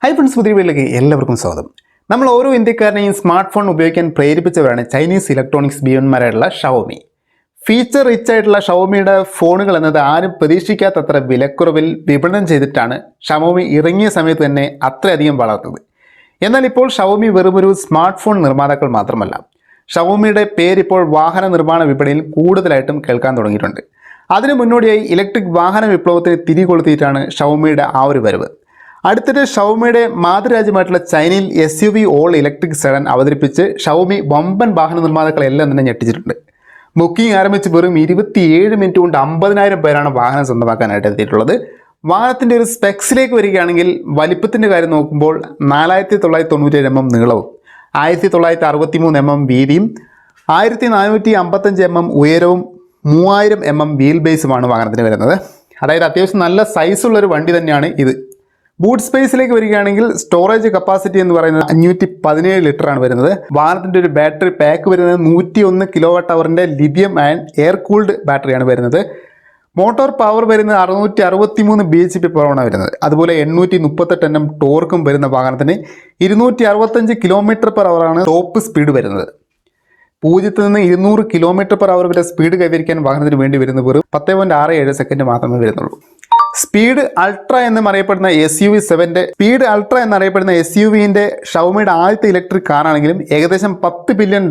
Hi friends, പുതിയ വീട്ടിലേക്ക് എല്ലാവർക്കും സ്വാഗതം. നമ്മൾ ഓരോ ഇന്ത്യക്കാരനെയും സ്മാർട്ട് ഫോൺ ഉപയോഗിക്കാൻ പ്രേരിപ്പിച്ചവരാണ് ചൈനീസ് ഇലക്ട്രോണിക്സ് ഭീമന്മാരായിട്ടുള്ള ഷവോമി. ഫീച്ചർ റിച്ച് ആയിട്ടുള്ള ഷവോമിയുടെ ഫോണുകൾ എന്നത് ആരും പ്രതീക്ഷിക്കാത്തത്ര വിലക്കുറവിൽ വിപണനം ചെയ്തിട്ടാണ് ഷവോമി ഇറങ്ങിയ സമയത്ത് തന്നെ അത്രയധികം വളർന്നത്. എന്നാൽ ഇപ്പോൾ ഷവോമി വെറുമൊരു സ്മാർട്ട് ഫോൺ നിർമ്മാതാക്കൾ മാത്രമല്ല, ഷവോമിയുടെ പേരിപ്പോൾ വാഹന നിർമ്മാണ വിപണിയിൽ കൂടുതലായിട്ടും കേൾക്കാൻ തുടങ്ങിയിട്ടുണ്ട്. അതിനു മുന്നോടിയായി ഇലക്ട്രിക് വാഹന വിപ്ലവത്തിന് തിരികൊളുത്തിയിട്ടാണ് ഷവോമിയുടെ ആ ഒരു വരവ്. അടുത്തിടെ ഷവോമിയുടെ മാതൃരാജ്യമായിട്ടുള്ള ചൈനയിൽ SUV ഓൾ ഇലക്ട്രിക് സെഡൻ അവതരിപ്പിച്ച് ഷവോമി വമ്പൻ വാഹന നിർമ്മാതാക്കളെല്ലാം തന്നെ ഞെട്ടിച്ചിട്ടുണ്ട്. ബുക്കിംഗ് ആരംഭിച്ച് വെറും 27 മിനിറ്റ് കൊണ്ട് 50,000 പേരാണ് വാഹനം സ്വന്തമാക്കാനായിട്ട് എത്തിയിട്ടുള്ളത്. വാഹനത്തിൻ്റെ ഒരു സ്പെക്സിലേക്ക് വരികയാണെങ്കിൽ വലിപ്പത്തിൻ്റെ കാര്യം നോക്കുമ്പോൾ 4997 mm നീളവും 1963 mm വീതിയും 1455 mm ഉയരവും 3000 mm വീൽ ബേസുമാണ് വാഹനത്തിന് വരുന്നത്. അതായത് അത്യാവശ്യം നല്ല സൈസുള്ളൊരു വണ്ടി തന്നെയാണ് ഇത്. ബൂട്ട് സ്പേസിലേക്ക് വരികയാണെങ്കിൽ സ്റ്റോറേജ് കപ്പാസിറ്റി എന്ന് പറയുന്നത് 517 ലിറ്ററാണ് വരുന്നത്. വാഹനത്തിൻ്റെ ഒരു ബാറ്ററി പാക്ക് വരുന്നത് 101 kWh lithium ion air cooled ബാറ്ററിയാണ് വരുന്നത്. മോട്ടോർ പവർ വരുന്നത് 663 bhp പവറാണ് വരുന്നത്. അതുപോലെ 838 Nm ടോർക്കും വരുന്ന വാഹനത്തിന് 265 km/h ടോപ്പ് സ്പീഡ് വരുന്നത്. 0 നിന്ന് 200 km/h വരെ സ്പീഡ് കൈവരിക്കാൻ വാഹനത്തിന് വേണ്ടി വരുന്നത് വെറും 10.67 സെക്കൻഡ് മാത്രമേ വരുന്നുള്ളൂ. സ്പീഡ് അൾട്ര എന്നറിയപ്പെടുന്ന SUVന്റെ ഷവോമിയുടെ ആദ്യത്തെ ഇലക്ട്രിക് കാറാണെങ്കിലും ഏകദേശം $10 ബില്യൺ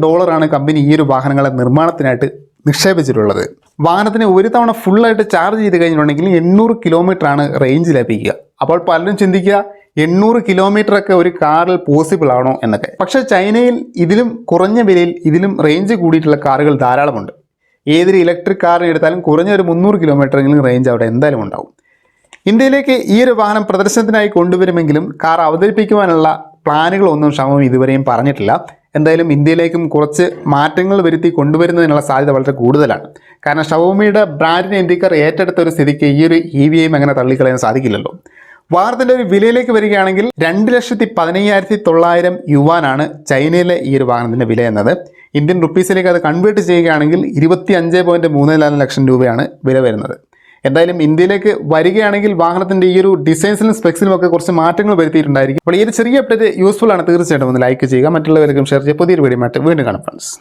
കമ്പനി ഈ ഒരു വാഹനങ്ങളെ നിർമ്മാണത്തിനായിട്ട് നിക്ഷേപിച്ചിട്ടുള്ളത്. വാഹനത്തിന് ഒരു തവണ ഫുള്ളായിട്ട് ചാർജ് ചെയ്ത് കഴിഞ്ഞിട്ടുണ്ടെങ്കിൽ 800 km ആണ് റേഞ്ച് ലഭിക്കുക. അപ്പോൾ പലരും ചിന്തിക്കുക 800 km ഒക്കെ ഒരു കാറിൽ പോസിബിൾ ആണോ എന്നൊക്കെ. പക്ഷേ ചൈനയിൽ ഇതിലും കുറഞ്ഞ വിലയിൽ ഇതിലും റേഞ്ച് കൂടിയിട്ടുള്ള കാറുകൾ ധാരാളമുണ്ട്. ഏതൊരു ഇലക്ട്രിക് കാറിന് എടുത്താലും കുറഞ്ഞ ഒരു 300 km റേഞ്ച് അവിടെ എന്തായാലും ഉണ്ടാവും. ഇന്ത്യയിലേക്ക് ഈ ഒരു വാഹനം പ്രദർശനത്തിനായി കൊണ്ടുവരുമെങ്കിലും കാർ അവതരിപ്പിക്കുവാനുള്ള പ്ലാനുകളൊന്നും ഷവോമി ഇതുവരെയും പറഞ്ഞിട്ടില്ല. എന്തായാലും ഇന്ത്യയിലേക്കും കുറച്ച് മാറ്റങ്ങൾ വരുത്തി കൊണ്ടുവരുന്നതിനുള്ള സാധ്യത വളരെ കൂടുതലാണ്. കാരണം ഷവോമിയുടെ ബ്രാൻഡിനെ ഇന്ത്യക്കാർ ഏറ്റെടുത്ത ഒരു സ്ഥിതിക്ക് ഈ ഒരു EVയും അങ്ങനെ തള്ളിക്കളയാൻ സാധിക്കില്ലല്ലോ. വാഹനത്തിൻ്റെ ഒരു വിലയിലേക്ക് വരികയാണെങ്കിൽ 2,15,900 യുവാനാണ് ചൈനയിലെ ഈ ഒരു വാഹനത്തിൻ്റെ വില എന്നത്. ഇന്ത്യൻ റുപ്പീസിലേക്ക് അത് കൺവേർട്ട് ചെയ്യുകയാണെങ്കിൽ 25.34 ലക്ഷം രൂപയാണ് വില വരുന്നത്. എന്തായാലും ഇന്ത്യയിലേക്ക് വരികയാണെങ്കിൽ വാഹനത്തിൻ്റെ ഈ ഒരു ഡിസൈൻസിലും സ്പെക്സിലും ഒക്കെ കുറച്ച് മാറ്റങ്ങൾ വരുത്തിയിട്ടുണ്ടായിരിക്കും. അപ്പോൾ ഈ ഒരു ചെറിയ അപ്ഡേറ്റ് യൂസ്ഫുൾ ആണ്. തീർച്ചയായിട്ടും ഒന്ന് ലൈക്ക് ചെയ്യുക, മറ്റുള്ളവർക്കും ഷെയർ ചെയ്യുക. പുതിയൊരു വീഡിയോ വീണ്ടും കാണാം ഫ്രണ്ട്സ്.